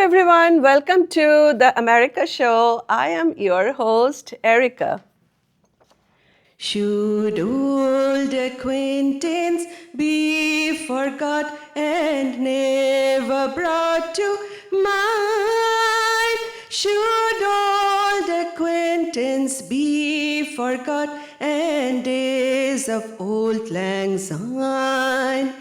everyone, welcome to the AmErica show. I am your host, Erica. Should old acquaintance be forgot and never brought to mind? Should old acquaintance be forgot and days of old lang syne?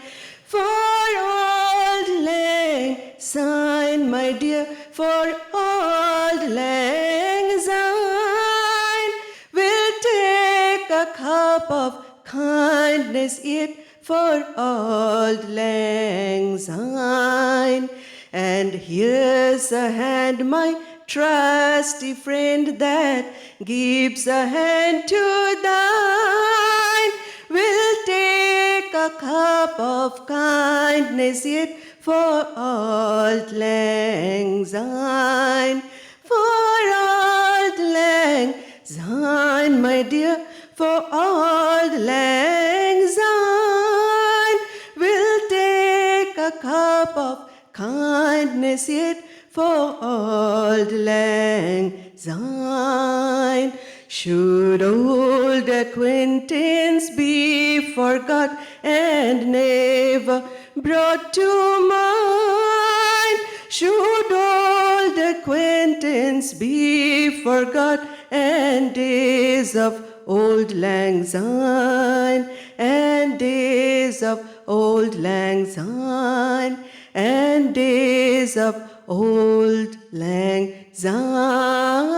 For old lang syne, my dear, for old lang syne, we'll take a cup of kindness yet for old lang syne. And here's a hand, my trusty friend, that gives a hand to thine. We'll take a cup of kindness yet for old lang syne. For old lang syne, my dear, for old lang syne. We'll take a cup of kindness yet for old lang syne. Should old acquaintance be forgot and never brought to mind? Should old acquaintance be forgot and days of old lang syne, and days of old lang syne, and days of old lang syne.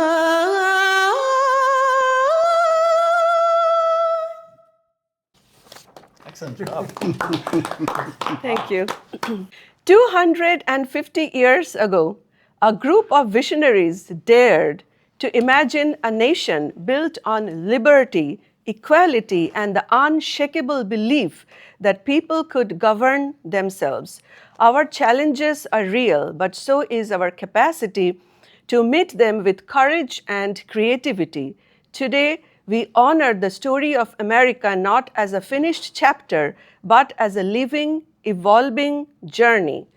Excellent job. Thank you. 250 years ago, a group of visionaries dared to imagine a nation built on liberty, equality, and the unshakable belief that people could govern themselves. Our challenges are real, but so is our capacity to meet them with courage and creativity. Today, we honor the story of America not as a finished chapter, but as a living, evolving journey.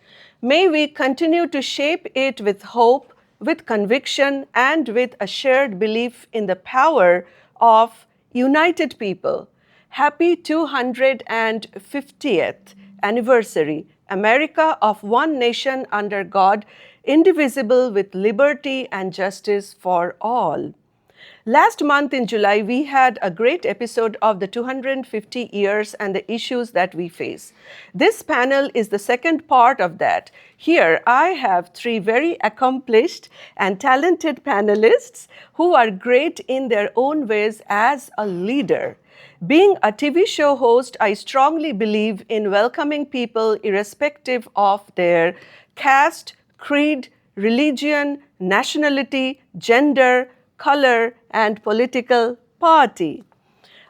May we continue to shape it with hope, with conviction, and with a shared belief in the power of united people. Happy 250th anniversary, America of one nation under God, indivisible with liberty and justice for all. Last month in July, we had a great episode of the 250 years and the issues that we face. This panel is the second part of that. Here, I have three very accomplished and talented panelists who are great in their own ways as a leader. Being a TV show host, I strongly believe in welcoming people irrespective of their caste, creed, religion, nationality, gender, color, and political party.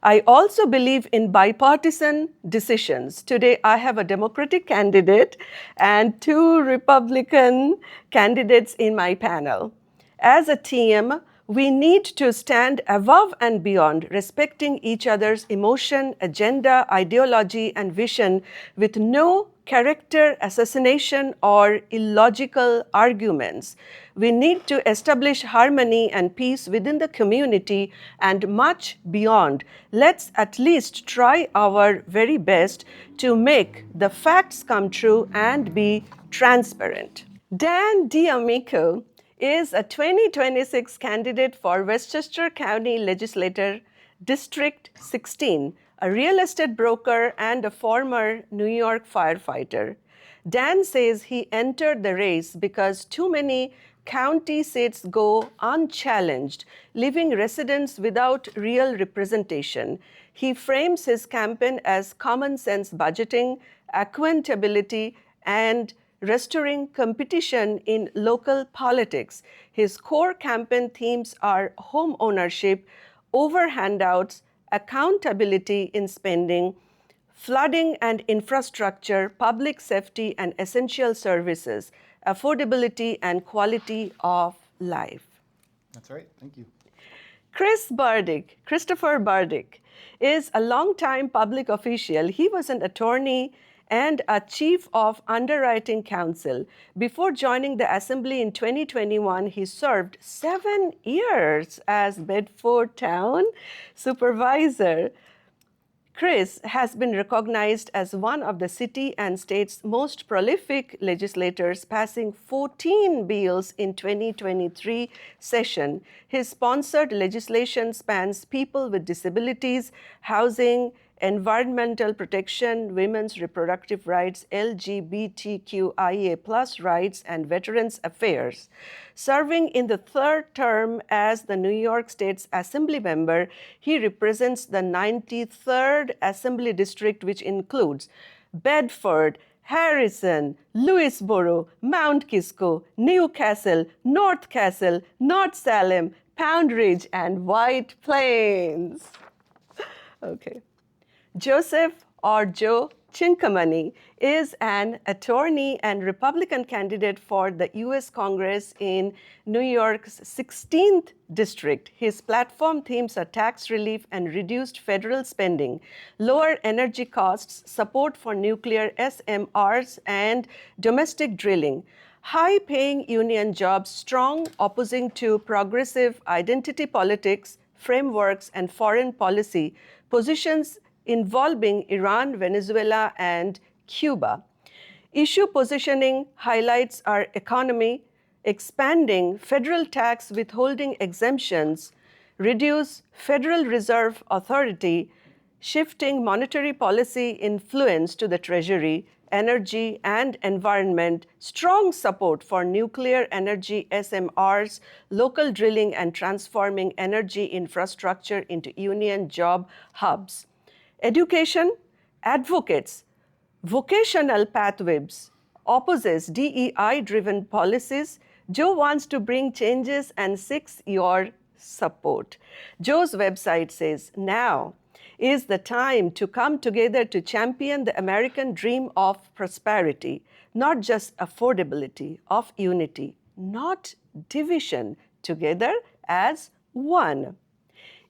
I also believe in bipartisan decisions. Today, I have a Democratic candidate and two Republican candidates in my panel. As a team, we need to stand above and beyond, respecting each other's emotion, agenda, ideology, and vision with no character assassination or illogical arguments. We need to establish harmony and peace within the community and much beyond. Let's at least try our very best to make the facts come true and be transparent. Dan D'Amico is a 2026 candidate for Westchester County Legislator, District 16, a real estate broker and a former New York firefighter. Dan says he entered the race because too many county seats go unchallenged, leaving residents without real representation. He frames his campaign as common sense budgeting, accountability, and restoring competition in local politics. His core campaign themes are home ownership, over handouts, accountability in spending, flooding and infrastructure, public safety and essential services, affordability and quality of life. That's right. Thank you. Christopher Burdick, is a longtime public official. He was an attorney and a chief of underwriting counsel. Before joining the assembly in 2021, he served 7 years as Bedford Town Supervisor. Chris has been recognized as one of the city and state's most prolific legislators, passing 14 bills in 2023 session. His sponsored legislation spans people with disabilities, housing, environmental protection, women's reproductive rights, LGBTQIA+ rights, and Veterans Affairs. Serving in the third term as the New York State's Assembly member, he represents the 93rd Assembly District, which includes Bedford, Harrison, Louisboro, Mount Kisco, Newcastle, North Castle, North Salem, Pound Ridge, and White Plains. Okay. Joseph or Joe Chinkamani is an attorney and Republican candidate for the U.S. Congress in New York's 16th district. His platform themes are tax relief and reduced federal spending, lower energy costs, support for nuclear SMRs, and domestic drilling. High-paying union jobs, strong opposing to progressive identity politics, frameworks, and foreign policy positions involving Iran, Venezuela, and Cuba. Issue positioning highlights our economy, expanding federal tax withholding exemptions, reduce Federal Reserve Authority, shifting monetary policy influence to the Treasury, energy and environment, strong support for nuclear energy SMRs, local drilling, and transforming energy infrastructure into union job hubs. Education, advocates, vocational pathways, opposes DEI-driven policies. Joe wants to bring changes and seeks your support. Joe's website says, now is the time to come together to champion the American dream of prosperity, not just affordability, of unity, not division, together as one.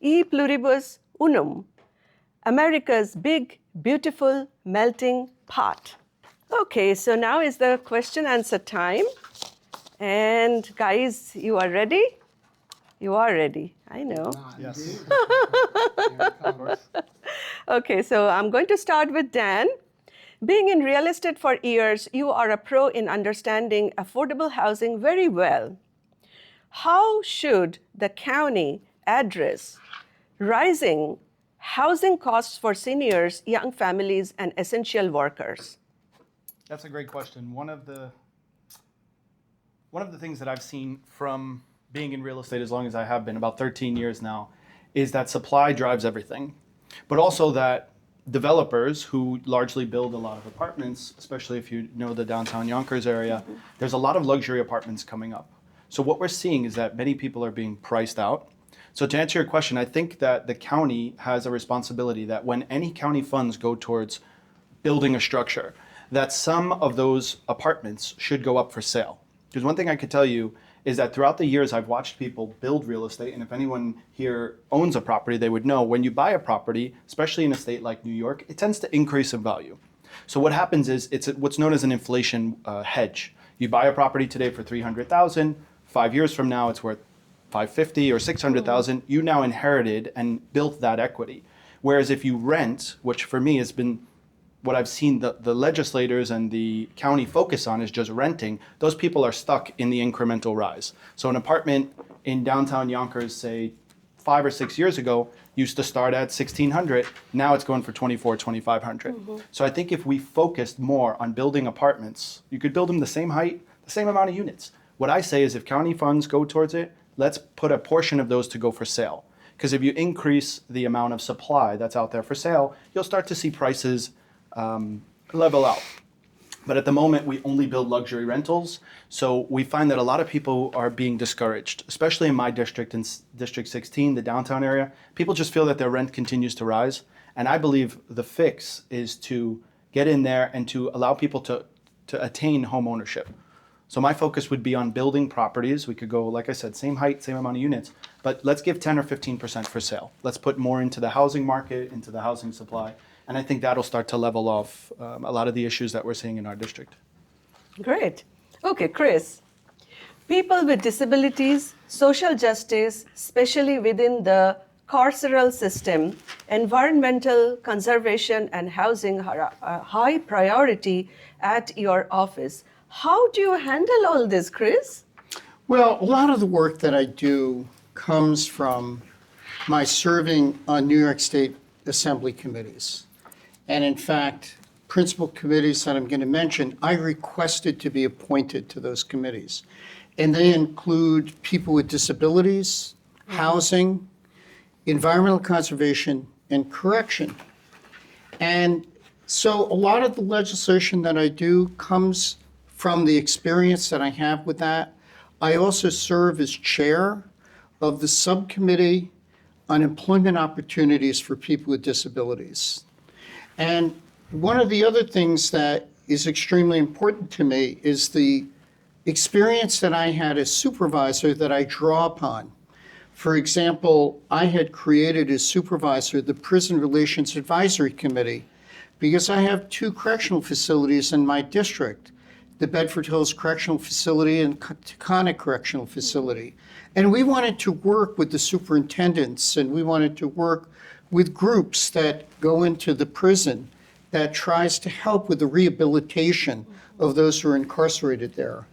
E pluribus unum, America's big, beautiful, melting pot. Okay, so now is the question answer time. And guys, you are ready? You are ready, I know. Yes. Okay, so I'm going to start with Dan. Being in real estate for years, you are a pro in understanding affordable housing very well. How should the county address rising housing costs for seniors, young families, and essential workers? That's a great question. One of the things that I've seen from being in real estate as long as I have been, about 13 years now, is that supply drives everything. But also that developers who largely build a lot of apartments, especially if you know the downtown Yonkers area, there's a lot of luxury apartments coming up. So what we're seeing is that many people are being priced out. So to answer your question, I think that the county has a responsibility that when any county funds go towards building a structure, that some of those apartments should go up for sale. Because one thing I could tell you is that throughout the years, I've watched people build real estate, and if anyone here owns a property, they would know when you buy a property, especially in a state like New York, it tends to increase in value. So what happens is it's what's known as an inflation hedge. You buy a property today for $300,000, 5 years from now it's worth $550,000 or $600,000. You now inherited and built that equity. Whereas if you rent, which for me has been what I've seen the legislators and the county focus on is just renting, those people are stuck in the incremental rise. So an apartment in downtown Yonkers, say 5 or 6 years ago, used to start at $1,600. Now it's going for $2,400, $2,500. So I think if we focused more on building apartments, you could build them the same height, the same amount of units. What I say is if county funds go towards it, let's put a portion of those to go for sale. Because if you increase the amount of supply that's out there for sale, you'll start to see prices level out. But at the moment, we only build luxury rentals. So we find that a lot of people are being discouraged, especially in my district, in District 16, the downtown area. People just feel that their rent continues to rise. And I believe the fix is to get in there and to allow people to attain home ownership. So my focus would be on building properties. We could go, like I said, same height, same amount of units, but let's give 10 or 15% for sale. Let's put more into the housing market, into the housing supply. And I think that'll start to level off a lot of the issues that we're seeing in our district. Great. Okay, Chris. People with disabilities, social justice, especially within the carceral system, environmental conservation, and housing are a high priority at your office. How do you handle all this, Chris? Well, a lot of the work that I do comes from my serving on New York State Assembly committees. And in fact, principal committees that I'm going to mention, I requested to be appointed to those committees. And they include people with disabilities, housing, environmental conservation, and correction. And so a lot of the legislation that I do comes from the experience that I have with that. I also serve as chair of the subcommittee on employment opportunities for people with disabilities. And one of the other things that is extremely important to me is the experience that I had as supervisor that I draw upon. For example, I had created as supervisor the Prison Relations Advisory Committee because I have 2 correctional facilities in my district, the Bedford Hills Correctional Facility and Taconic Correctional Facility. And we wanted to work with the superintendents, and we wanted to work with groups that go into the prison that tries to help with the rehabilitation of those who are incarcerated there.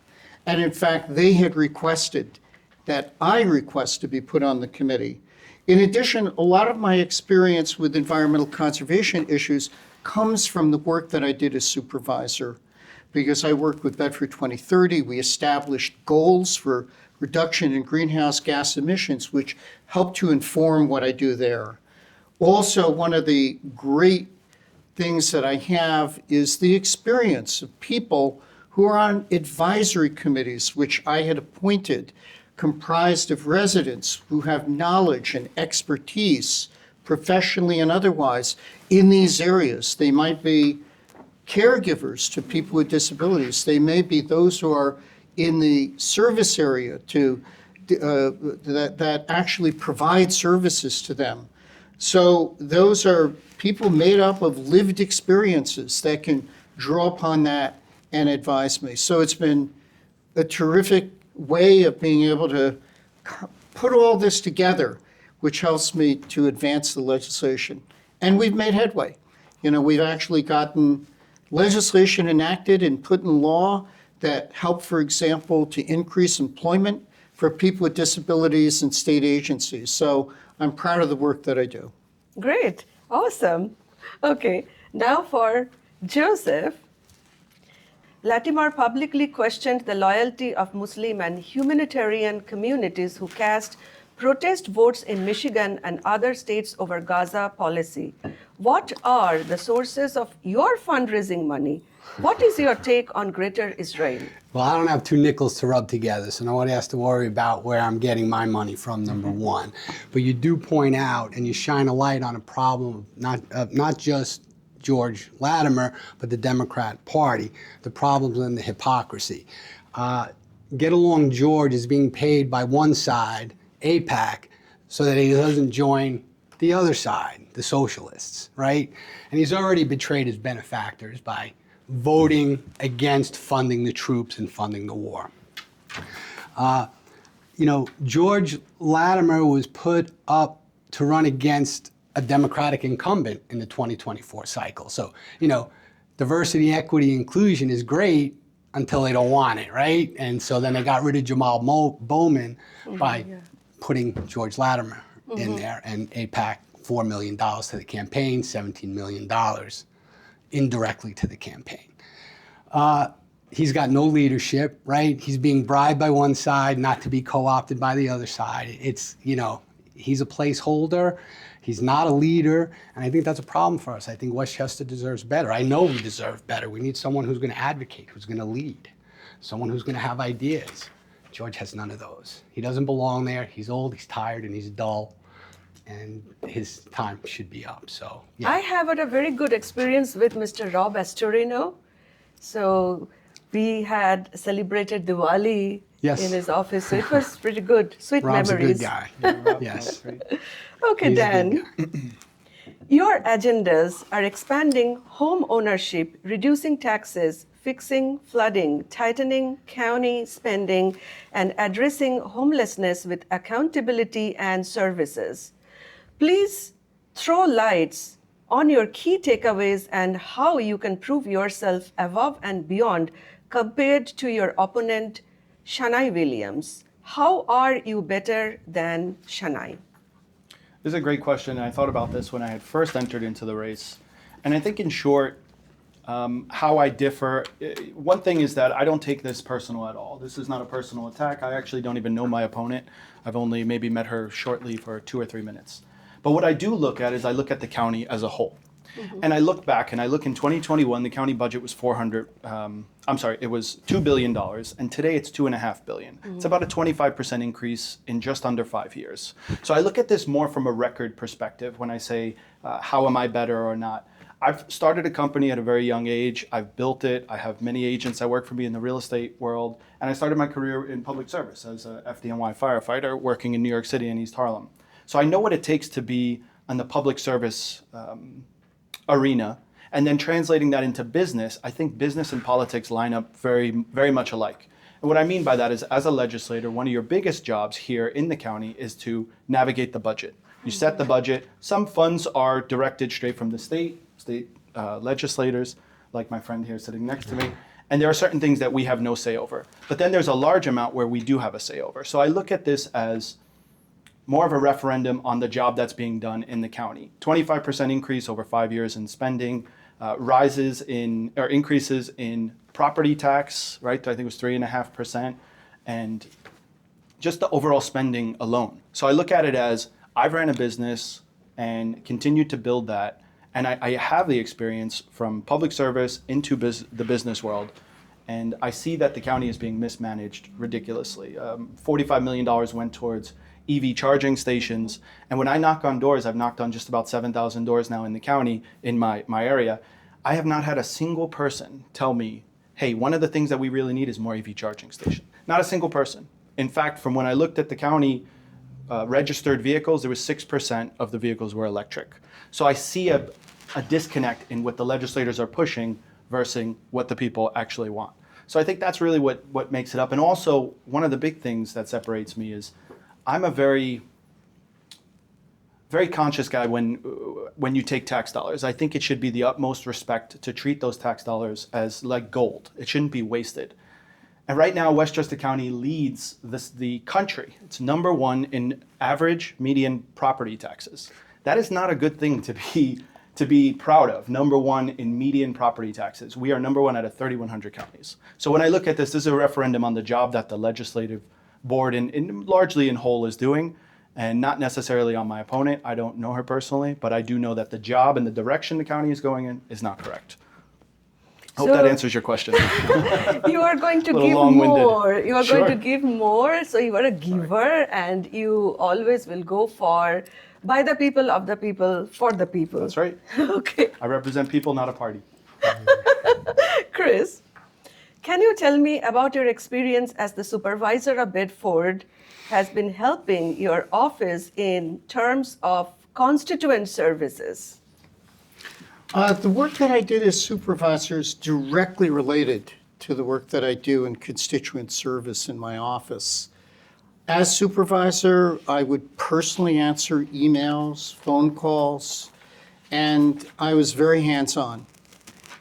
And in fact, they had requested that I request to be put on the committee. In addition, a lot of my experience with environmental conservation issues comes from the work that I did as supervisor, because I worked with Bedford 2030. We established goals for reduction in greenhouse gas emissions, which helped to inform what I do there. Also, one of the great things that I have is the experience of people who are on advisory committees, which I had appointed, comprised of residents who have knowledge and expertise, professionally and otherwise, in these areas. They might be caregivers to people with disabilities. They may be those who are in the service area that actually provide services to them. So those are people made up of lived experiences that can draw upon that and advise me. So it's been a terrific way of being able to put all this together, which helps me to advance the legislation. And we've made headway. We've actually gotten legislation enacted and put in law that help, for example, to increase employment for people with disabilities in state agencies. So I'm proud of the work that I do. Great. Awesome. Okay. Now for Joseph. Latimer publicly questioned the loyalty of Muslim and humanitarian communities who cast protest votes in Michigan and other states over Gaza policy. What are the sources of your fundraising money? What is your take on Greater Israel? Well, I don't have 2 nickels to rub together, so nobody has to worry about where I'm getting my money from, number one. But you do point out and you shine a light on a problem of not just George Latimer, but the Democrat Party, the problems and the hypocrisy. Get Along George is being paid by one side, AIPAC, so that he doesn't join the other side, the socialists, right? And he's already betrayed his benefactors by voting against funding the troops and funding the war. George Latimer was put up to run against a Democratic incumbent in the 2024 cycle. So, diversity, equity, inclusion is great until they don't want it, right? And so then they got rid of Jamal Bowman by putting George Latimer in there, and AIPAC $4 million to the campaign, $17 million indirectly to the campaign. He's got no leadership, right? He's being bribed by one side not to be co-opted by the other side. It's, he's a placeholder. He's not a leader, and I think that's a problem for us. I think Westchester deserves better. I know we deserve better. We need someone who's going to advocate, who's going to lead, someone who's going to have ideas. George has none of those. He doesn't belong there. He's old, he's tired, and he's dull, and his time should be up. So, yeah. I have had a very good experience with Mr. Rob Astorino. So we had celebrated Diwali in his office. So it was pretty good. Sweet Rob's memories. a good guy. Yes. Okay, He's Dan. Your agendas are expanding home ownership, reducing taxes, fixing flooding, tightening county spending, and addressing homelessness with accountability and services. Please throw lights on your key takeaways and how you can prove yourself above and beyond compared to your opponent, Shania Williams. How are you better than Shania? This is a great question, and I thought about this when I had first entered into the race. And I think, in short, how I differ, one thing is that I don't take this personal at all. This is not a personal attack. I actually don't even know my opponent. I've only maybe met her shortly for 2 or 3 minutes. But what I do look at is I look at the county as a whole. And I look back, and I look in 2021, the county budget was it was $2 billion, and today it's $2.5 billion. It's about a 25% increase in just under 5 years. So I look at this more from a record perspective when I say, how am I better or not? I've started a company at a very young age. I've built it. I have many agents that work for me in the real estate world, and I started my career in public service as a FDNY firefighter working in New York City and East Harlem. So I know what it takes to be on the public service arena, and then translating that into business. I think business and politics line up very, very much alike. And what I mean by that is, as a legislator, one of your biggest jobs here in the county is to navigate the budget. You set the budget. Some funds are directed straight from the state legislators, like my friend here sitting next to me. And there are certain things that we have no say over. But then there's a large amount where we do have a say over. So I look at this as more of a referendum on the job that's being done in the county. 25% increase over 5 years in spending, increases in property tax, right? I think it was 3.5%, and just the overall spending alone. So I look at it as I've ran a business and continued to build that, and I have the experience from public service into the business world. And I see that the county is being mismanaged ridiculously. $45 million went towards EV charging stations. And when I knock on doors, I've knocked on just about 7,000 doors now in the county, in my area. I have not had a single person tell me, hey, one of the things that we really need is more EV charging station. Not a single person. In fact, from when I looked at the county registered vehicles, there was 6% of the vehicles were electric. So I see a disconnect in what the legislators are pushing versus what the people actually want. So I think that's really what makes it up. And also, one of the big things that separates me is I'm a very, very conscious guy when you take tax dollars. I think it should be the utmost respect to treat those tax dollars as like gold. It shouldn't be wasted. And right now, Westchester County leads the country. It's number one in average median property taxes. That is not a good thing to be proud of. Number one in median property taxes. We are number one out of 3,100 counties. So when I look at this is a referendum on the job that the legislative board largely in whole is doing, and not necessarily on my opponent. I don't know her personally, but I do know that the job and the direction the county is going in is not correct. I hope that answers your question. You are going to give more. You are going to give more. So you are a giver, and you always will go for by the people, of the people, for the people. That's right. Okay. I represent people, not a party. Chris, can you tell me about your experience as the supervisor of Bedford has been helping your office in terms of constituent services? The work that I did as supervisor is directly related to the work that I do in constituent service in my office. As supervisor, I would personally answer emails, phone calls, and I was very hands-on.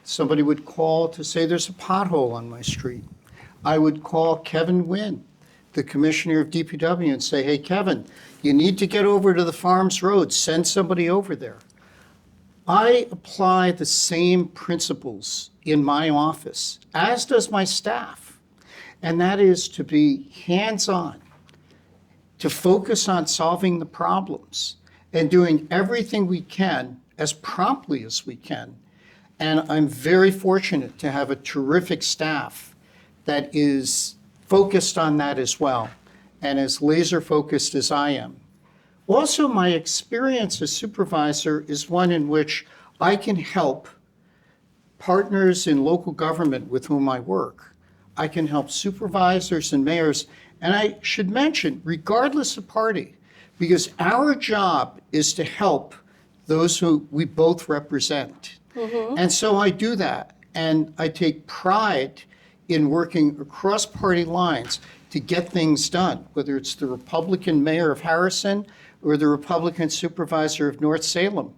Somebody would call to say there's a pothole on my street. I would call Kevin Wynn, the commissioner of DPW, and say, hey, Kevin, you need to get over to the Farms Road. Send somebody over there. I apply the same principles in my office, as does my staff, and that is to be hands-on, to focus on solving the problems and doing everything we can as promptly as we can. And I'm very fortunate to have a terrific staff that is focused on that as well, and as laser focused as I am. Also, my experience as supervisor is one in which I can help partners in local government with whom I work. I can help supervisors and mayors, and I should mention, regardless of party, because our job is to help those who we both represent. And so I do that. And I take pride in working across party lines to get things done, whether it's the Republican mayor of Harrison or the Republican supervisor of North Salem.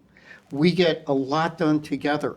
We get a lot done together.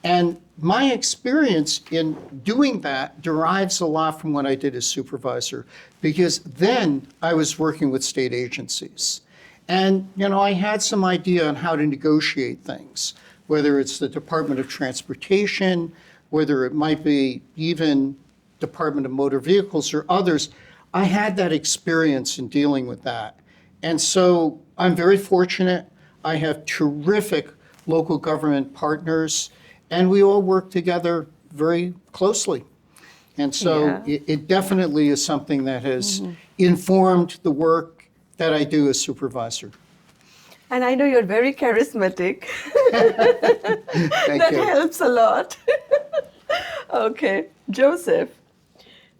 And my experience in doing that derives a lot from what I did as supervisor, because then I was working with state agencies. And, I had some idea on how to negotiate things, whether it's the Department of Transportation, whether it might be even Department of Motor Vehicles or others. I had that experience in dealing with that. And so I'm very fortunate. I have terrific local government partners, and we all work together very closely. And so it definitely is something that has informed the work that I do as supervisor. And I know you're very charismatic. Thank That you. helps a lot. Okay, Joseph.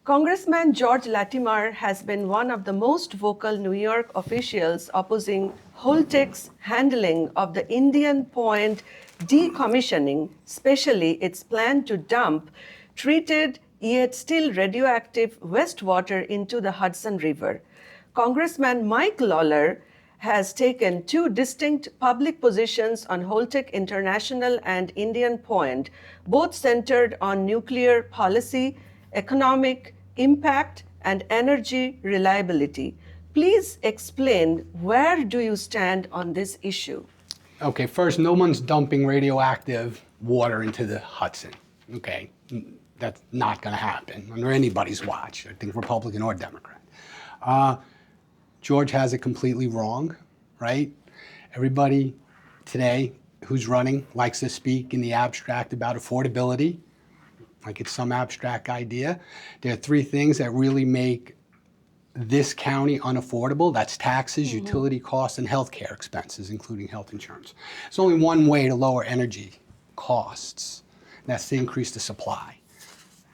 Congressman George Latimer has been one of the most vocal New York officials opposing Holtec's handling of the Indian Point decommissioning, especially its plan to dump treated yet still radioactive wastewater into the Hudson River. Congressman Mike Lawler has taken two distinct public positions on Holtec International and Indian Point, both centered on nuclear policy, economic impact, and energy reliability. Please explain, where do you stand on this issue? Okay, first, no one's dumping radioactive water into the Hudson. Okay, that's not going to happen under anybody's watch, I think Republican or Democrat. George has it completely wrong, right? Everybody today who's running likes to speak in the abstract about affordability, like it's some abstract idea. There are three things that really make this county unaffordable. That's taxes, utility costs, and healthcare expenses, including health insurance. There's only one way to lower energy costs, and that's to increase the supply.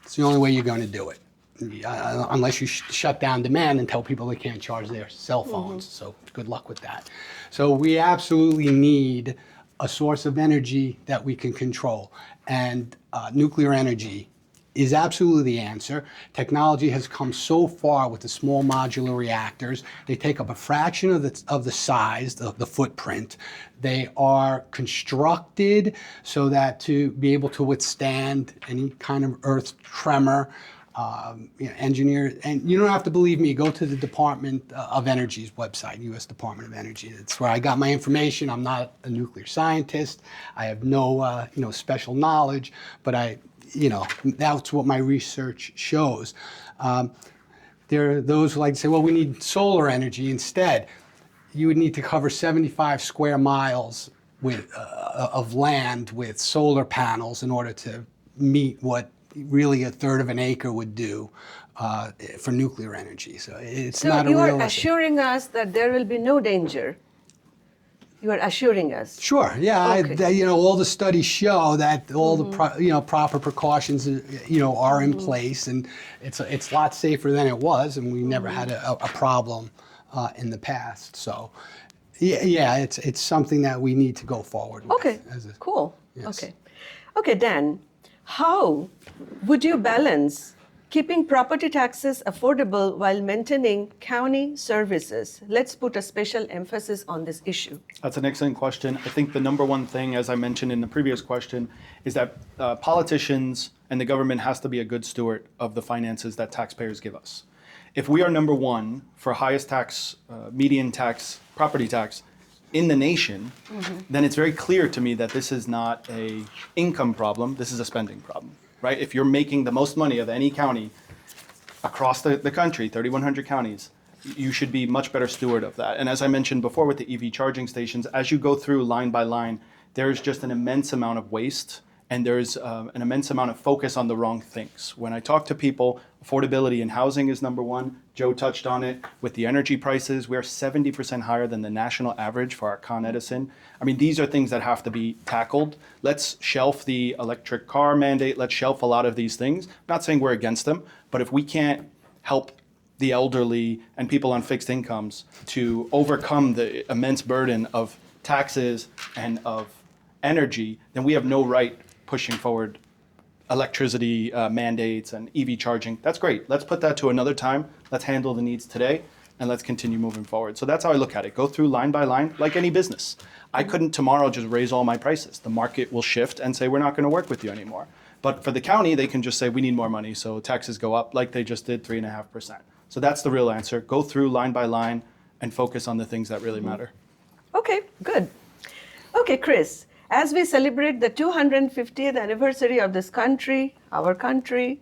It's the only way you're going to do it, unless you shut down demand and tell people they can't charge their cell phones. So good luck with that. So we absolutely need a source of energy that we can control, and nuclear energy is absolutely the answer. Technology has come so far with the small modular reactors. They take up a fraction of the size, the footprint. They are constructed so that to be able to withstand any kind of earth tremor. Engineers, and you don't have to believe me, go to the Department of Energy's website, U.S. Department of Energy. That's where I got my information. I'm not a nuclear scientist. I have no, special knowledge, but that's what my research shows. There are those who like to say, well, we need solar energy instead. You would need to cover 75 square miles of land with solar panels in order to meet what really a third of an acre would do for nuclear energy. So it's not a real. So you are assuring us that there will be no danger. You are assuring us. Sure. Yeah. Okay. All the studies show that all the proper precautions are in place, and it's a lot safer than it was, and we never had a problem in the past. So it's something that we need to go forward with. Okay. Cool. Yes. Okay, Dan. How would you balance keeping property taxes affordable while maintaining county services? Let's put a special emphasis on this issue. That's an excellent question. I think the number one thing, as I mentioned in the previous question, is that politicians and the government has to be a good steward of the finances that taxpayers give us. If we are number one for highest tax, median tax, property tax in the nation, then it's very clear to me that this is not a income problem, this is a spending problem, right? If you're making the most money of any county across the country, 3,100 counties, you should be much better steward of that. And as I mentioned before with the EV charging stations, as you go through line by line, there's just an immense amount of waste, and there's an immense amount of focus on the wrong things. When I talk to people, affordability in housing is number one. Joe touched on it. With the energy prices, we're 70% higher than the national average for our Con Edison. I mean, these are things that have to be tackled. Let's shelf the electric car mandate. Let's shelf a lot of these things. I'm not saying we're against them, but if we can't help the elderly and people on fixed incomes to overcome the immense burden of taxes and of energy, then we have no right pushing forward electricity mandates and EV charging. That's great. Let's put that to another time. Let's handle the needs today, and let's continue moving forward. So that's how I look at it. Go through line by line, like any business. I couldn't tomorrow just raise all my prices. The market will shift and say, we're not going to work with you anymore. But for the county, they can just say, we need more money, so taxes go up, like they just did 3.5%. So that's the real answer. Go through line by line and focus on the things that really matter. Okay, good. Okay, Chris, as we celebrate the 250th anniversary of this country, our country,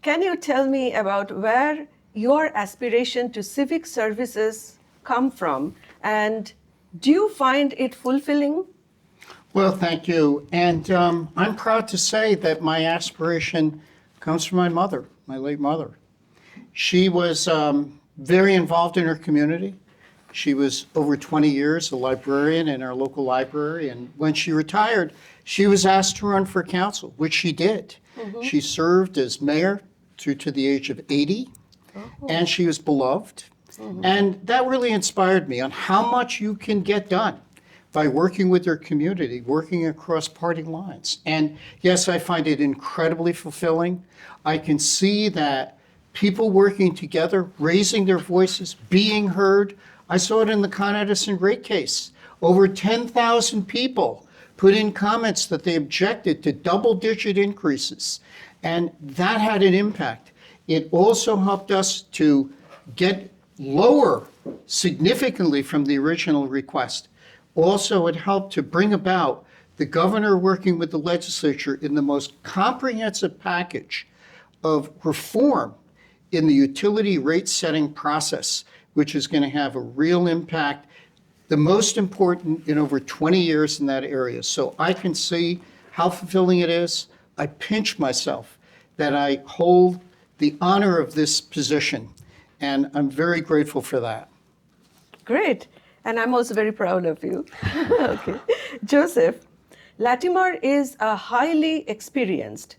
can you tell me about where your aspiration to civic services come from, and do you find it fulfilling? Well, thank you. And I'm proud to say that my aspiration comes from my mother, my late mother. She was very involved in her community. She was over 20 years a librarian in our local library. And when she retired, she was asked to run for council, which she did. She served as mayor through to the age of 80, and she was beloved. And that really inspired me on how much you can get done by working with your community, working across party lines. And yes, I find it incredibly fulfilling. I can see that people working together, raising their voices, being heard. I saw it in the Con Edison rate case. Over 10,000 people put in comments that they objected to double-digit increases, and that had an impact. It also helped us to get lower significantly from the original request. Also, it helped to bring about the governor working with the legislature in the most comprehensive package of reform in the utility rate setting process, which is going to have a real impact, the most important in over 20 years in that area. So I can see how fulfilling it is. I pinch myself that I hold the honor of this position, and I'm very grateful for that. Great. And I'm also very proud of you. Okay. Joseph, Latimer is a highly experienced,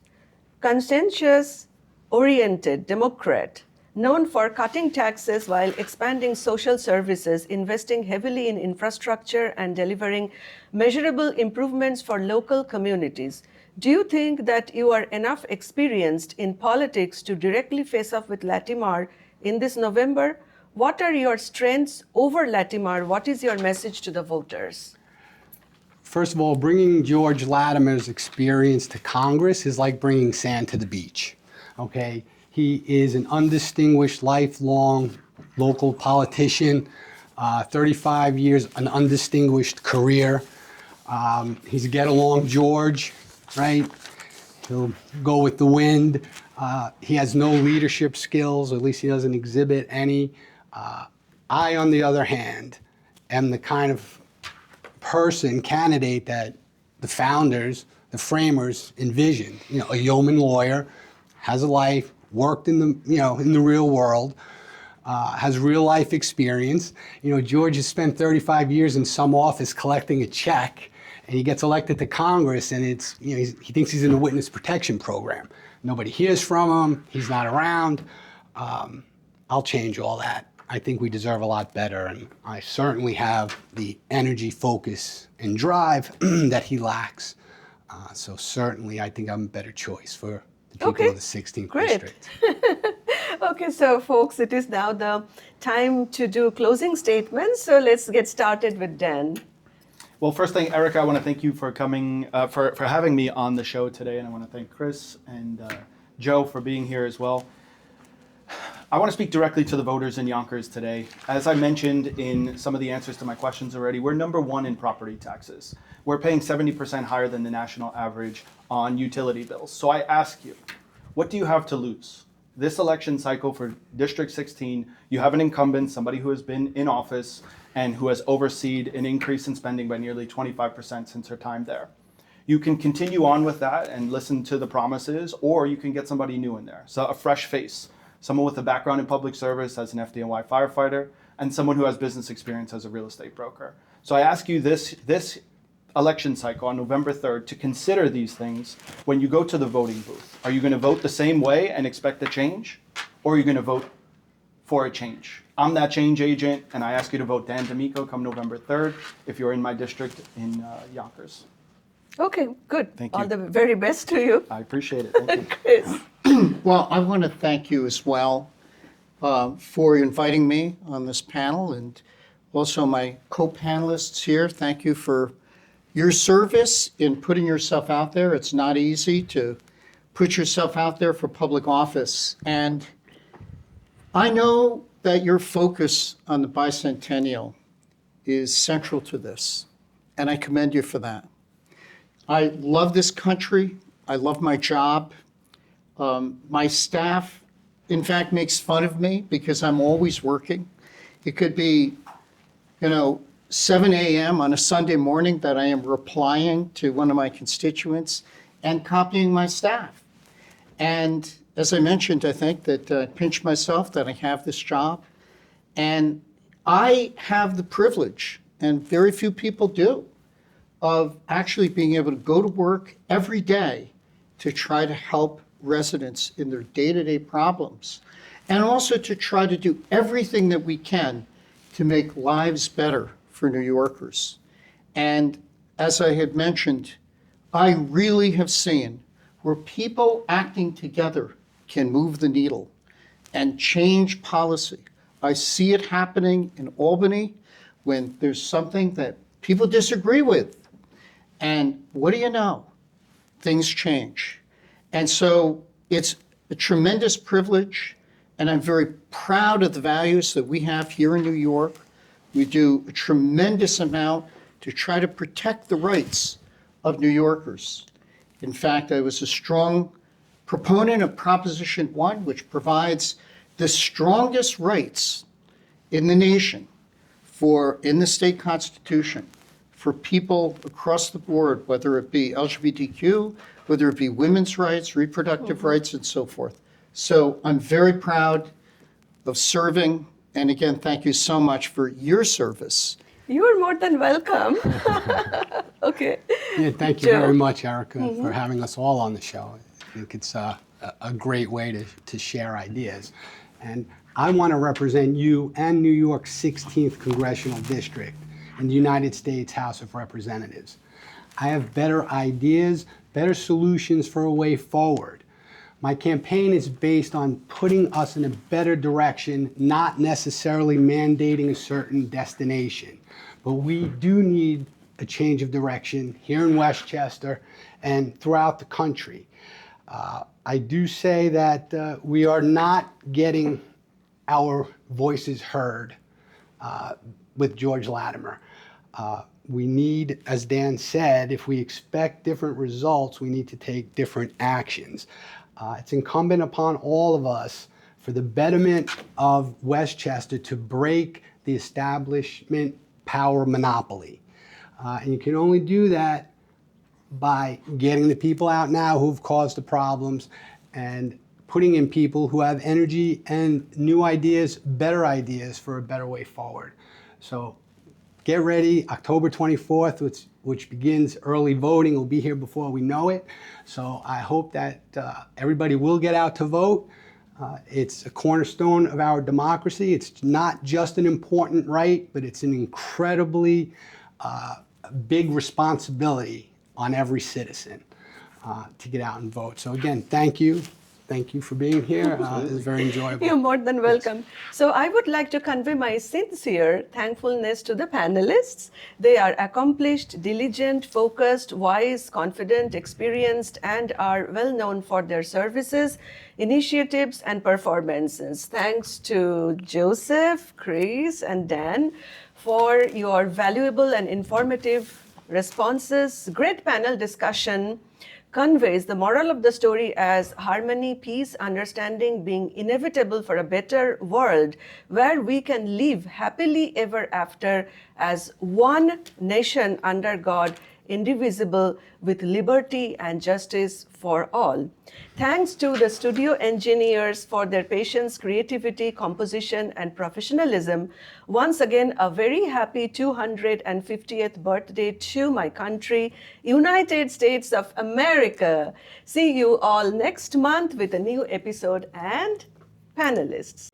conscientious-oriented Democrat known for cutting taxes while expanding social services, investing heavily in infrastructure, and delivering measurable improvements for local communities. Do you think that you are enough experienced in politics to directly face off with Latimer in this November? What are your strengths over Latimer? What is your message to the voters? First of all, bringing George Latimer's experience to Congress is like bringing sand to the beach, okay? He is an undistinguished, lifelong local politician, 35 years, an undistinguished career. He's a get-along George, right? He'll go with the wind. He has no leadership skills, or at least he doesn't exhibit any. I, on the other hand, am the kind of candidate that the founders, the framers envisioned. You know, a yeoman lawyer, has a life, worked in the, in the real world, has real life experience. You know, George has spent 35 years in some office collecting a check, and he gets elected to Congress, and it's, he thinks he's in the witness protection program. Nobody hears from him, he's not around. I'll change all that. I think we deserve a lot better, and I certainly have the energy, focus, and drive that he lacks. So certainly I think I'm a better choice for the people of the 16th district. Okay, so folks, it is now the time to do closing statements. So let's get started with Dan. Well, first thing, Erica, I want to thank you for coming, for having me on the show today, and I want to thank Chris and Joe for being here as well. I want to speak directly to the voters in Yonkers today. As I mentioned in some of the answers to my questions already, we're #1 in property taxes. We're paying 70% higher than the national average on utility bills. So I ask you, what do you have to lose? This election cycle for District 16, you have an incumbent, somebody who has been in office and who has overseen an increase in spending by nearly 25% since her time there. You can continue on with that and listen to the promises, or you can get somebody new in there, so a fresh face. Someone with a background in public service as an FDNY firefighter, and someone who has business experience as a real estate broker. So I ask you this election cycle on November 3rd to consider these things when you go to the voting booth. Are you going to vote the same way and expect a change? Or are you going to vote for a change. I'm that change agent, and I ask you to vote Dan D'Amico come November 3rd if you're in my district in Yonkers. Okay, good. Thank All you. the very best to you. I appreciate it. Thank you. Chris. Well, I want to thank you as well for inviting me on this panel, and also my co-panelists here. Thank you for your service in putting yourself out there. It's not easy to put yourself out there for public office. And I know that your focus on the bicentennial is central to this, and I commend you for that. I love this country. I love my job. My staff, in fact, makes fun of me because I'm always working. It could be, 7 a.m. on a Sunday morning that I am replying to one of my constituents and copying my staff. And as I mentioned, I think that I pinch myself that I have this job. And I have the privilege, and very few people do, of actually being able to go to work every day to try to help residents in their day-to-day problems, and also to try to do everything that we can to make lives better for New Yorkers. And as I had mentioned, I really have seen where people acting together can move the needle and change policy. I see it happening in Albany when there's something that people disagree with. And what do you know? Things change. And so it's a tremendous privilege, and I'm very proud of the values that we have here in New York. We do a tremendous amount to try to protect the rights of New Yorkers. In fact, I was a strong proponent of Proposition 1, which provides the strongest rights in the nation in the state constitution for people across the board, whether it be LGBTQ, whether it be women's rights, reproductive rights, and so forth. So I'm very proud of serving. And again, thank you so much for your service. You are more than welcome. Okay. Yeah, thank you Joe. very much, Erica, for having us all on the show. I think it's a great way to share ideas. And I want to represent you and New York's 16th Congressional District in the United States House of Representatives. I have better ideas, better solutions for a way forward. My campaign is based on putting us in a better direction, not necessarily mandating a certain destination. But we do need a change of direction here in Westchester and throughout the country. I do say that we are not getting our voices heard with George Latimer. We need, as Dan said, if we expect different results, we need to take different actions. It's incumbent upon all of us for the betterment of Westchester to break the establishment power monopoly. And you can only do that by getting the people out now who've caused the problems and putting in people who have energy and new ideas, better ideas for a better way forward. So get ready, October 24th, which begins early voting. Will be here before we know it. So I hope that everybody will get out to vote. It's a cornerstone of our democracy. It's not just an important right, but it's an incredibly big responsibility on every citizen to get out and vote. So again, thank you. Thank you for being here. It was very enjoyable. You're more than welcome. So I would like to convey my sincere thankfulness to the panelists. They are accomplished, diligent, focused, wise, confident, experienced, and are well known for their services, initiatives, and performances. Thanks to Joseph, Chris, and Dan for your valuable and informative responses. Great panel discussion conveys the moral of the story as harmony, peace, understanding being inevitable for a better world where we can live happily ever after as one nation under God, indivisible, with liberty and justice for all. Thanks to the studio engineers for their patience, creativity, composition, and professionalism. Once again, a very happy 250th birthday to my country, United States of America. See you all next month with a new episode and panelists.